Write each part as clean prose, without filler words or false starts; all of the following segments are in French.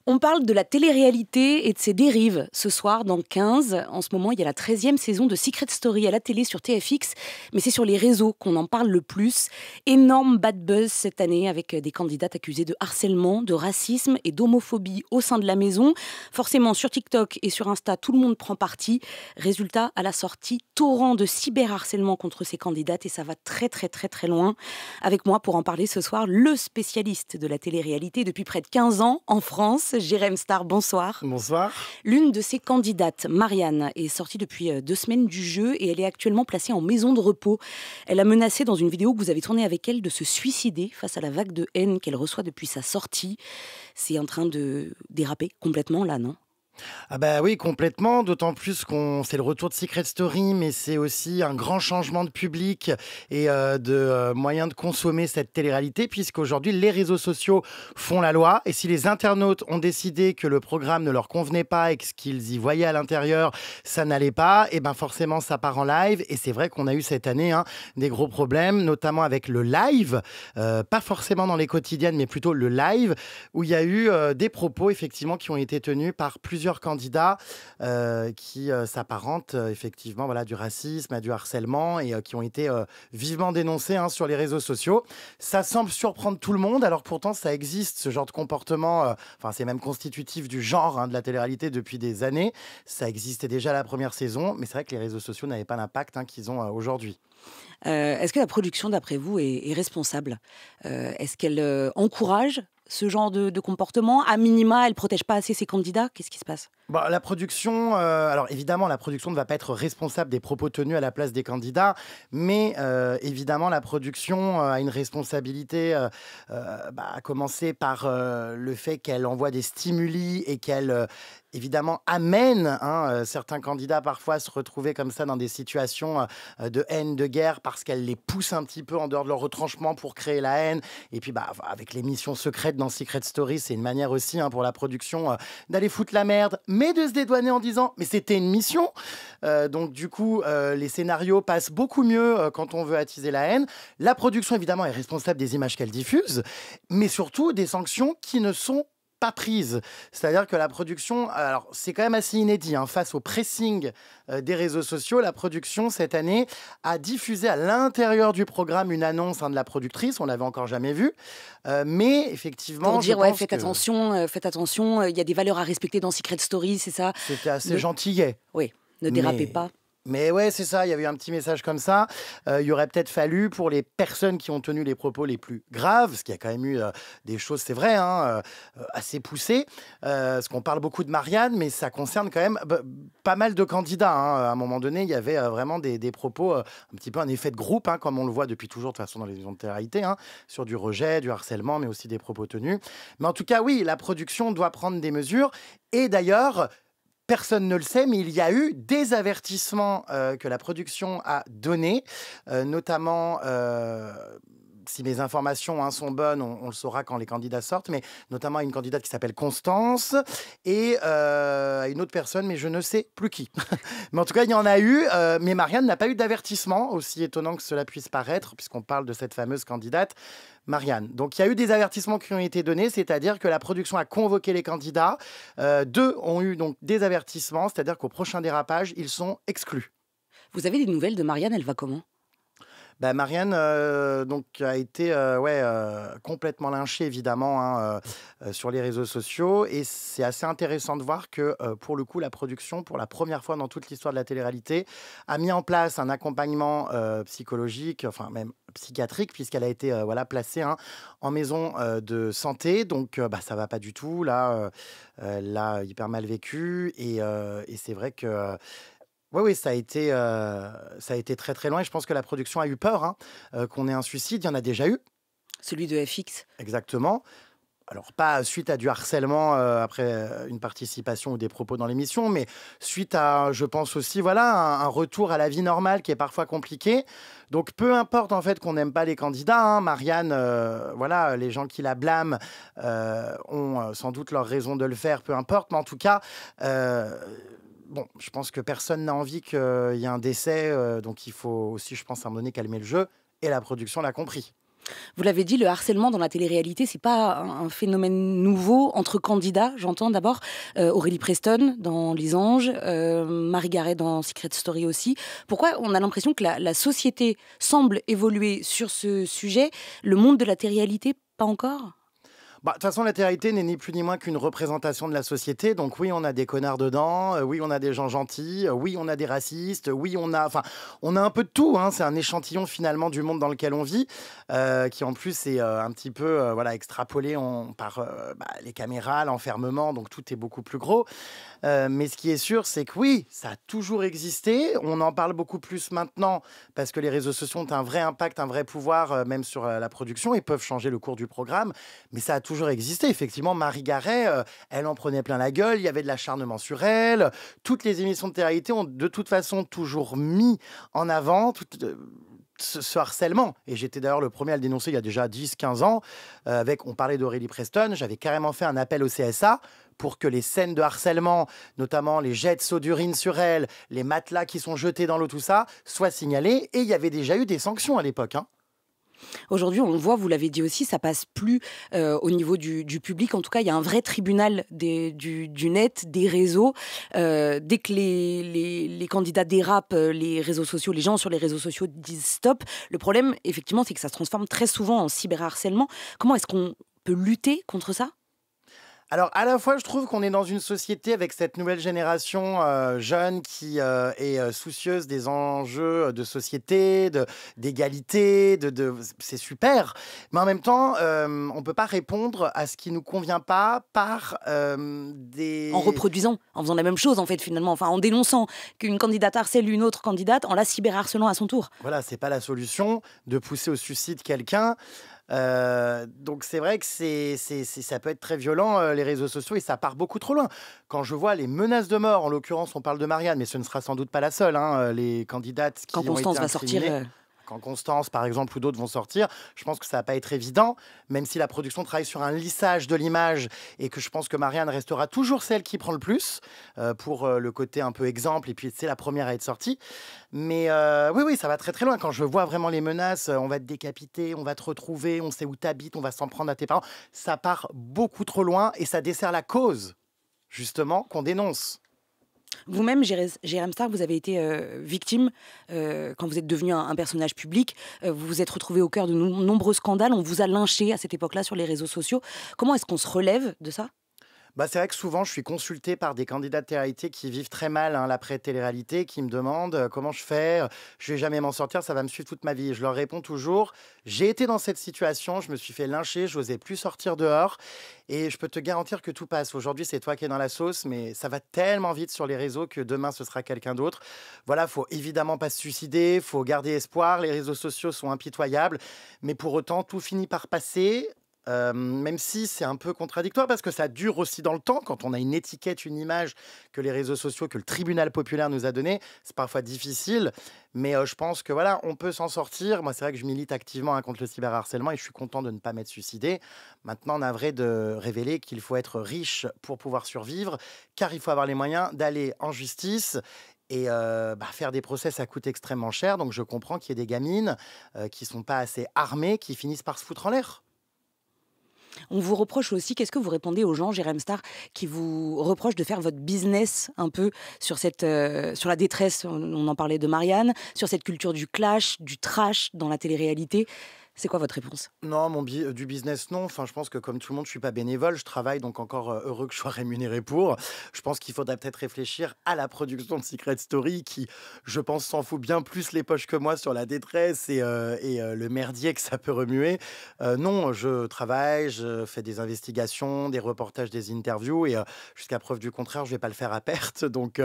On parle de la télé-réalité et de ses dérives ce soir dans 15. En ce moment, il y a la 13e saison de Secret Story à la télé sur TFX, mais c'est sur les réseaux qu'on en parle le plus. Énorme bad buzz cette année avec des candidates accusées de harcèlement, de racisme et d'homophobie au sein de la maison. Forcément, sur TikTok et sur Insta, tout le monde prend parti. Résultat, à la sortie, torrent de cyberharcèlement contre ces candidates et ça va très très très très loin. Avec moi pour en parler ce soir, le spécialiste de la télé-réalité depuis près de 15 ans en France, Jérém Star, bonsoir. Bonsoir. L'une de ses candidates, Marianne, est sortie depuis 2 semaines du jeu et elle est actuellement placée en maison de repos. Elle a menacé dans une vidéo que vous avez tournée avec elle de se suicider face à la vague de haine qu'elle reçoit depuis sa sortie. C'est en train de déraper complètement là, non ? Ah bah oui, complètement, d'autant plus qu'on c'est le retour de Secret Story, mais c'est aussi un grand changement de public et de moyens de consommer cette télé-réalité, puisqu'aujourd'hui, les réseaux sociaux font la loi. Et si les internautes ont décidé que le programme ne leur convenait pas et que ce qu'ils y voyaient à l'intérieur, ça n'allait pas, et ben forcément, ça part en live. Et c'est vrai qu'on a eu cette année des gros problèmes, notamment avec le live, pas forcément dans les quotidiennes, mais plutôt le live, où il y a eu des propos, effectivement, qui ont été tenus par plusieurs candidats qui s'apparentent effectivement du racisme, à du harcèlement et qui ont été vivement dénoncés sur les réseaux sociaux. Ça semble surprendre tout le monde, alors pourtant ça existe, ce genre de comportement, c'est même constitutif du genre de la télé-réalité depuis des années. Ça existait déjà la première saison, mais c'est vrai que les réseaux sociaux n'avaient pas l'impact qu'ils ont aujourd'hui. Est-ce que la production, d'après vous, est responsable ? Est-ce qu'elle encourage ce genre de comportement ? À minima, elle ne protège pas assez ses candidats ? Qu'est-ce qui se passe ? La production, alors évidemment, la production ne va pas être responsable des propos tenus à la place des candidats, mais évidemment, la production a une responsabilité, à commencer par le fait qu'elle envoie des stimuli et qu'elle, évidemment, amène certains candidats parfois à se retrouver comme ça dans des situations de haine, de guerre, parce qu'elle les pousse un petit peu en dehors de leur retranchement pour créer la haine. Et puis, avec les missions secrètes dans Secret Story, c'est une manière aussi pour la production d'aller foutre la merde, mais de se dédouaner en disant « mais c'était une mission ». Donc du coup, les scénarios passent beaucoup mieux quand on veut attiser la haine. La production, évidemment, est responsable des images qu'elle diffuse, mais surtout des sanctions qui ne sont pas prises. C'est-à-dire que la production, alors c'est quand même assez inédit, face au pressing des réseaux sociaux, la production cette année a diffusé à l'intérieur du programme une annonce de la productrice, on l'avait encore jamais vue, mais effectivement... Pour dire, faites attention, il y a des valeurs à respecter dans Secret Story, c'est ça ? C'était assez gentillet. Oui, ne dérapez pas. Mais ouais, c'est ça, il y avait eu un petit message comme ça. Il aurait peut-être fallu, pour les personnes qui ont tenu les propos les plus graves, parce qu'il y a quand même eu des choses, c'est vrai, assez poussées, parce qu'on parle beaucoup de Marianne, mais ça concerne quand même pas mal de candidats. À un moment donné, il y avait vraiment des propos, un petit peu un effet de groupe, comme on le voit depuis toujours, de toute façon, dans les émissions de télé-réalité, sur du rejet, du harcèlement, mais aussi des propos tenus. Mais en tout cas, oui, la production doit prendre des mesures. Et d'ailleurs... Personne ne le sait, mais il y a eu des avertissements que la production a donnés, notamment, si mes informations sont bonnes, on le saura quand les candidats sortent, mais notamment à une candidate qui s'appelle Constance et à une autre personne, mais je ne sais plus qui. Mais en tout cas, il y en a eu, mais Marianne n'a pas eu d'avertissement, aussi étonnant que cela puisse paraître, puisqu'on parle de cette fameuse candidate. Marianne. Donc, il y a eu des avertissements qui ont été donnés, c'est-à-dire que la production a convoqué les candidats. 2 ont eu donc des avertissements, c'est-à-dire qu'au prochain dérapage, ils sont exclus. Vous avez des nouvelles de Marianne, elle va comment ? Marianne donc a été complètement lynchée évidemment sur les réseaux sociaux, et c'est assez intéressant de voir que pour le coup la production, pour la première fois dans toute l'histoire de la télé-réalité, a mis en place un accompagnement psychologique, enfin même psychiatrique, puisqu'elle a été placée en maison de santé. Donc ça va pas du tout là, elle l'a hyper mal vécu, et c'est vrai que oui, ça a été très, très loin, et je pense que la production a eu peur qu'on ait un suicide. Il y en a déjà eu. Celui de FX ? Exactement. Alors, pas suite à du harcèlement après une participation ou des propos dans l'émission, mais suite à, je pense aussi, un retour à la vie normale qui est parfois compliqué. Donc, peu importe en fait qu'on n'aime pas les candidats, Marianne, les gens qui la blâment ont sans doute leur raison de le faire, peu importe, mais en tout cas... je pense que personne n'a envie qu'il y ait un décès, donc il faut aussi, je pense, à un moment donné calmer le jeu, et la production l'a compris. Vous l'avez dit, le harcèlement dans la télé-réalité, c'est pas un phénomène nouveau entre candidats, j'entends d'abord. Aurélie Preston dans Les Anges, Marie Garet dans Secret Story aussi. Pourquoi on a l'impression que la société semble évoluer sur ce sujet, le monde de la télé-réalité, pas encore? Bah, de toute façon, la télé-réalité n'est ni plus ni moins qu'une représentation de la société. Donc oui, on a des connards dedans, oui, on a des gens gentils, oui, on a des racistes, oui, on a un peu de tout, hein. C'est un échantillon finalement du monde dans lequel on vit, qui en plus est un petit peu voilà, extrapolé par les caméras, l'enfermement, donc tout est beaucoup plus gros. Mais ce qui est sûr, c'est que oui, ça a toujours existé. On en parle beaucoup plus maintenant parce que les réseaux sociaux ont un vrai impact, un vrai pouvoir, même sur la production, et peuvent changer le cours du programme. Mais ça a toujours existé. Effectivement, Marie Garet, elle en prenait plein la gueule. Il y avait de l'acharnement sur elle. Toutes les émissions de télé-réalité ont de toute façon toujours mis en avant ce harcèlement. Et j'étais d'ailleurs le premier à le dénoncer il y a déjà 10-15 ans. On parlait d'Aurélie Preston. J'avais carrément fait un appel au CSA pour que les scènes de harcèlement, notamment les jets de seau d'urine sur elle, les matelas qui sont jetés dans l'eau, tout ça, soient signalés. Et il y avait déjà eu des sanctions à l'époque, hein. Aujourd'hui, on le voit, vous l'avez dit aussi, ça passe plus au niveau du public. En tout cas, il y a un vrai tribunal du net, des réseaux. Dès que les candidats dérapent, les réseaux sociaux, les gens sur les réseaux sociaux disent stop. Le problème, effectivement, c'est que ça se transforme très souvent en cyberharcèlement. Comment est-ce qu'on peut lutter contre ça? Alors, à la fois, je trouve qu'on est dans une société avec cette nouvelle génération jeune qui est soucieuse des enjeux de société, d'égalité, c'est super. Mais en même temps, on ne peut pas répondre à ce qui ne nous convient pas par En reproduisant, en faisant la même chose, en fait, finalement. Enfin, en dénonçant qu'une candidate harcèle une autre candidate, en la cyberharcelant à son tour. Voilà, c'est pas la solution de pousser au suicide quelqu'un. Donc c'est vrai que ça peut être très violent, les réseaux sociaux, et ça part beaucoup trop loin. Quand je vois les menaces de mort, en l'occurrence, on parle de Marianne, mais ce ne sera sans doute pas la seule, hein, les candidates qui Quand ont Constance été va sortir... incriminées. Quand Constance, par exemple, ou d'autres vont sortir, je pense que ça va pas être évident, même si la production travaille sur un lissage de l'image, et que je pense que Marianne restera toujours celle qui prend le plus, pour le côté un peu exemple, et puis c'est la première à être sortie. Mais oui, oui, ça va très très loin. Quand je vois vraiment les menaces, on va te décapiter, on va te retrouver, on sait où t'habites, on va s'en prendre à tes parents, ça part beaucoup trop loin, et ça dessert la cause, justement, qu'on dénonce. Vous-même, Jérém Star, vous avez été victime quand vous êtes devenu un personnage public. Vous vous êtes retrouvé au cœur de nombreux scandales. On vous a lynché à cette époque-là sur les réseaux sociaux. Comment est-ce qu'on se relève de ça? Bah, c'est vrai que souvent, je suis consulté par des candidats de télé-réalité qui vivent très mal, hein, l'après-télé-réalité, qui me demandent comment je fais, je vais jamais m'en sortir, ça va me suivre toute ma vie. Je leur réponds toujours, j'ai été dans cette situation, je me suis fait lyncher, je n'osais plus sortir dehors, et je peux te garantir que tout passe. Aujourd'hui, c'est toi qui es dans la sauce, mais ça va tellement vite sur les réseaux que demain, ce sera quelqu'un d'autre. Voilà, faut évidemment pas se suicider, faut garder espoir, les réseaux sociaux sont impitoyables, mais pour autant, tout finit par passer. Même si c'est un peu contradictoire parce que ça dure aussi dans le temps. Quand on a une étiquette, une image que les réseaux sociaux, que le tribunal populaire nous a donné, c'est parfois difficile. Mais je pense que voilà, on peut s'en sortir. Moi, c'est vrai que je milite activement, hein, contre le cyberharcèlement, et je suis content de ne pas m'être suicidé. Maintenant, on a vrai de révéler qu'il faut être riche pour pouvoir survivre, car il faut avoir les moyens d'aller en justice. Et faire des procès, ça coûte extrêmement cher. Donc je comprends qu'il y ait des gamines qui ne sont pas assez armées, qui finissent par se foutre en l'air. On vous reproche aussi, qu'est-ce que vous répondez aux gens, Jérém Star, qui vous reprochent de faire votre business un peu sur sur la détresse, on en parlait de Marianne, sur cette culture du clash, du trash dans la télé-réalité? C'est quoi votre réponse? Non, du business, non. Enfin, je pense que comme tout le monde, je suis pas bénévole. Je travaille, donc encore heureux que je sois rémunéré pour. Je pense qu'il faudrait peut-être réfléchir à la production de Secret Story, qui, je pense, s'en fout bien plus les poches que moi sur la détresse et le merdier que ça peut remuer. Non, je travaille, je fais des investigations, des reportages, des interviews, et jusqu'à preuve du contraire, je vais pas le faire à perte. Donc,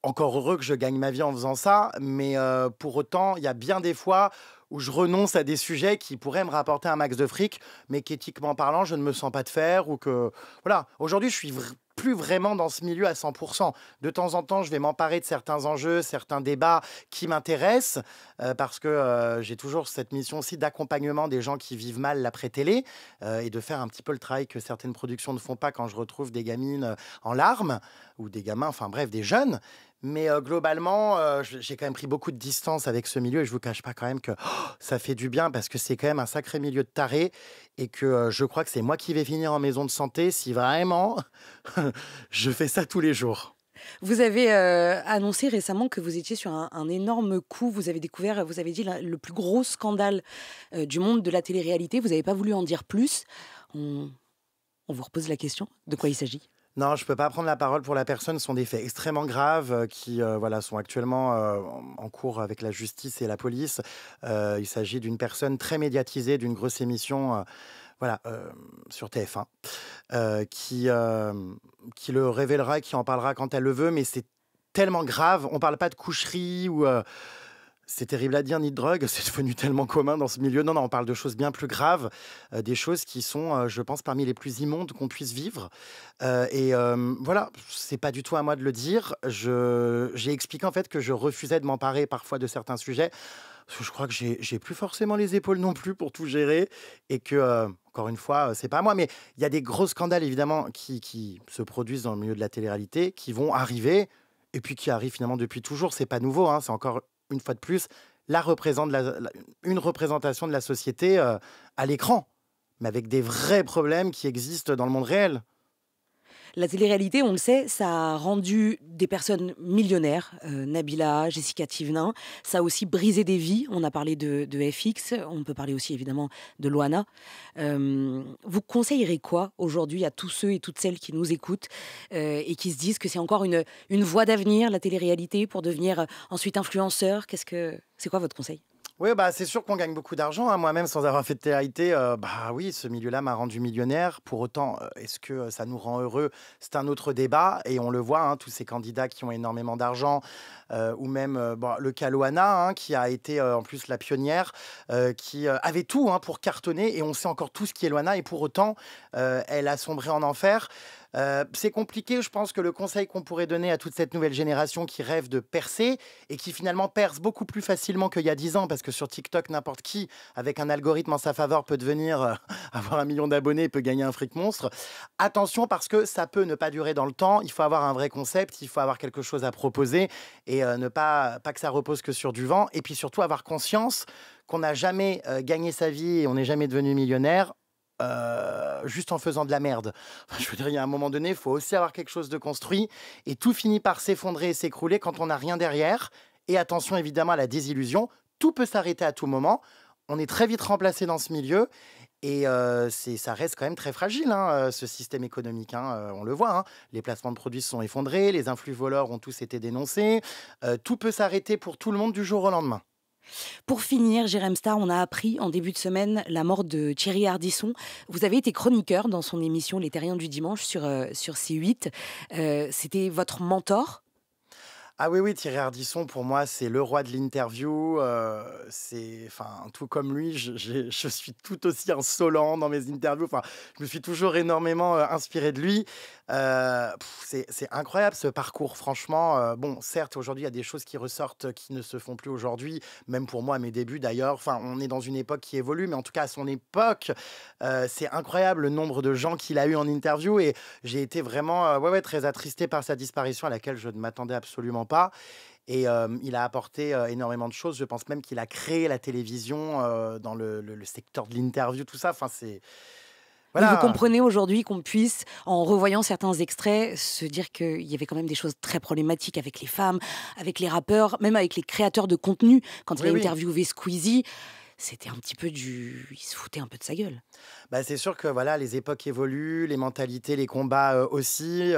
encore heureux que je gagne ma vie en faisant ça, mais pour autant, il y a bien des fois où je renonce à des sujets qui pourraient me rapporter un max de fric, mais qu'éthiquement parlant, je ne me sens pas de faire, ou que... Voilà, aujourd'hui, je suis plus vraiment dans ce milieu à 100%. De temps en temps, je vais m'emparer de certains enjeux, certains débats qui m'intéressent, parce que j'ai toujours cette mission aussi d'accompagnement des gens qui vivent mal l'après-télé, et de faire un petit peu le travail que certaines productions ne font pas quand je retrouve des gamines en larmes, ou des gamins, enfin bref, des jeunes. Mais globalement, j'ai quand même pris beaucoup de distance avec ce milieu et je vous cache pas quand même que ça fait du bien parce que c'est quand même un sacré milieu de tarés et que je crois que c'est moi qui vais finir en maison de santé si vraiment je fais ça tous les jours. Vous avez annoncé récemment que vous étiez sur un énorme coup. Vous avez découvert, vous avez dit, le plus gros scandale du monde de la télé-réalité. Vous n'avez pas voulu en dire plus. On, on vous repose la question. De quoi il s'agit? Non, je peux pas prendre la parole pour la personne. Ce sont des faits extrêmement graves qui voilà, sont actuellement en cours avec la justice et la police. Il s'agit d'une personne très médiatisée, d'une grosse émission voilà, sur TF1, qui le révélera, qui en parlera quand elle le veut, mais c'est tellement grave. On parle pas de coucherie ou c'est terrible à dire, ni de drogue, c'est devenu tellement commun dans ce milieu. Non, non, on parle de choses bien plus graves, des choses qui sont, je pense, parmi les plus immondes qu'on puisse vivre. Voilà, c'est pas du tout à moi de le dire. J'ai expliqué en fait que je refusais de m'emparer parfois de certains sujets. Parce que je crois que j'ai plus forcément les épaules non plus pour tout gérer. Et que, encore une fois, c'est pas à moi. Mais il y a des gros scandales, évidemment, qui se produisent dans le milieu de la télé-réalité, qui vont arriver, et puis qui arrivent finalement depuis toujours. C'est pas nouveau, hein, c'est encore une fois de plus, une représentation de la société à l'écran, mais avec des vrais problèmes qui existent dans le monde réel. La télé-réalité, on le sait, ça a rendu des personnes millionnaires, Nabila, Jessica Thivenin. Ça a aussi brisé des vies. On a parlé de FX, on peut parler aussi évidemment de Loana. Vous conseillerez quoi aujourd'hui à tous ceux et toutes celles qui nous écoutent et qui se disent que c'est encore une voie d'avenir, la télé-réalité, pour devenir ensuite influenceur? C'est quoi votre conseil? Oui, bah, c'est sûr qu'on gagne beaucoup d'argent, hein. Moi-même, sans avoir fait de télé-réalité, bah oui, ce milieu-là m'a rendu millionnaire. Pour autant, est-ce que ça nous rend heureux? C'est un autre débat. Et on le voit, hein, tous ces candidats qui ont énormément d'argent, ou même bon, le cas Loana, hein, qui a été en plus la pionnière, qui avait tout hein, pour cartonner. Et on sait encore tout ce qui est Loana. Et pour autant, elle a sombré en enfer. C'est compliqué, je pense que le conseil qu'on pourrait donner à toute cette nouvelle génération qui rêve de percer et qui finalement perce beaucoup plus facilement qu'il y a 10 ans, parce que sur TikTok, n'importe qui, avec un algorithme en sa faveur, peut devenir, avoir 1 million d'abonnés, peut gagner un fric monstre. Attention, parce que ça peut ne pas durer dans le temps, il faut avoir un vrai concept, il faut avoir quelque chose à proposer et ne pas que ça repose que sur du vent, et puis surtout avoir conscience qu'on n'a jamais gagné sa vie et on n'est jamais devenu millionnaire juste en faisant de la merde. Enfin, je veux dire, il y a un moment donné, il faut aussi avoir quelque chose de construit et tout finit par s'effondrer et s'écrouler quand on n'a rien derrière. Et attention évidemment à la désillusion, tout peut s'arrêter à tout moment. On est très vite remplacé dans ce milieu et ça reste quand même très fragile, hein, ce système économique. Hein, on le voit, hein. Les placements de produits se sont effondrés, les influx voleurs ont tous été dénoncés. Tout peut s'arrêter pour tout le monde du jour au lendemain. Pour finir, Jérém Star, on a appris en début de semaine la mort de Thierry Ardisson. Vous avez été chroniqueur dans son émission Les Terriens du dimanche sur C8. C'était votre mentor. Ah oui, oui, Thierry Ardisson, pour moi, c'est le roi de l'interview. Enfin, tout comme lui, je suis tout aussi insolent dans mes interviews. Enfin, je me suis toujours énormément inspiré de lui. C'est incroyable ce parcours, franchement. Bon, certes, aujourd'hui, il y a des choses qui ressortent qui ne se font plus aujourd'hui. Même pour moi, à mes débuts d'ailleurs. Enfin, on est dans une époque qui évolue, mais en tout cas, à son époque, c'est incroyable le nombre de gens qu'il a eu en interview. Et j'ai été vraiment ouais, très attristé par sa disparition à laquelle je ne m'attendais absolument pas. Et il a apporté énormément de choses. Je pense même qu'il a créé la télévision dans le secteur de l'interview, tout ça. Enfin, c'est... Oui, vous Voilà. comprenez aujourd'hui qu'on puisse, en revoyant certains extraits, se dire qu'il y avait quand même des choses très problématiques avec les femmes, avec les rappeurs, même avec les créateurs de contenu. Quand il Oui, a oui. interviewé Squeezie, c'était un petit peu du... Il se foutait un peu de sa gueule. Bah, c'est sûr que voilà, les époques évoluent, les mentalités, les combats aussi.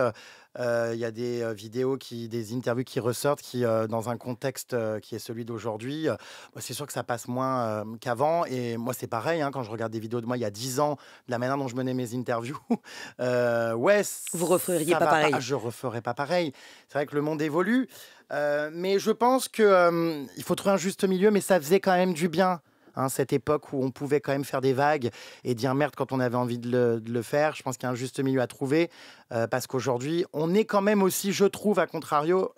Il y a des vidéos, des interviews qui ressortent qui, dans un contexte qui est celui d'aujourd'hui, bah, c'est sûr que ça passe moins qu'avant. Et moi, c'est pareil, hein, quand je regarde des vidéos de moi il y a 10 ans, de la manière dont je menais mes interviews, ouais, Vous referiez ça pas va pas. pareil. Je referai pas pareil. C'est vrai que le monde évolue, mais je pense que il faut trouver un juste milieu, mais ça faisait quand même du bien. Hein, cette époque où on pouvait quand même faire des vagues et dire merde quand on avait envie de le faire. Je pense qu'il y a un juste milieu à trouver parce qu'aujourd'hui, on est quand même aussi, je trouve, à contrario,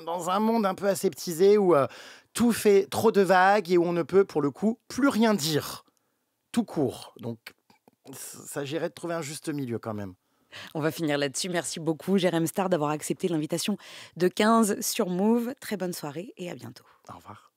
dans un monde un peu aseptisé où tout fait trop de vagues et où on ne peut, pour le coup, plus rien dire, tout court. Donc, ça s'agirait de trouver un juste milieu quand même. On va finir là-dessus. Merci beaucoup, Jérém Star, d'avoir accepté l'invitation de 15 sur Move. Très bonne soirée et à bientôt. Au revoir.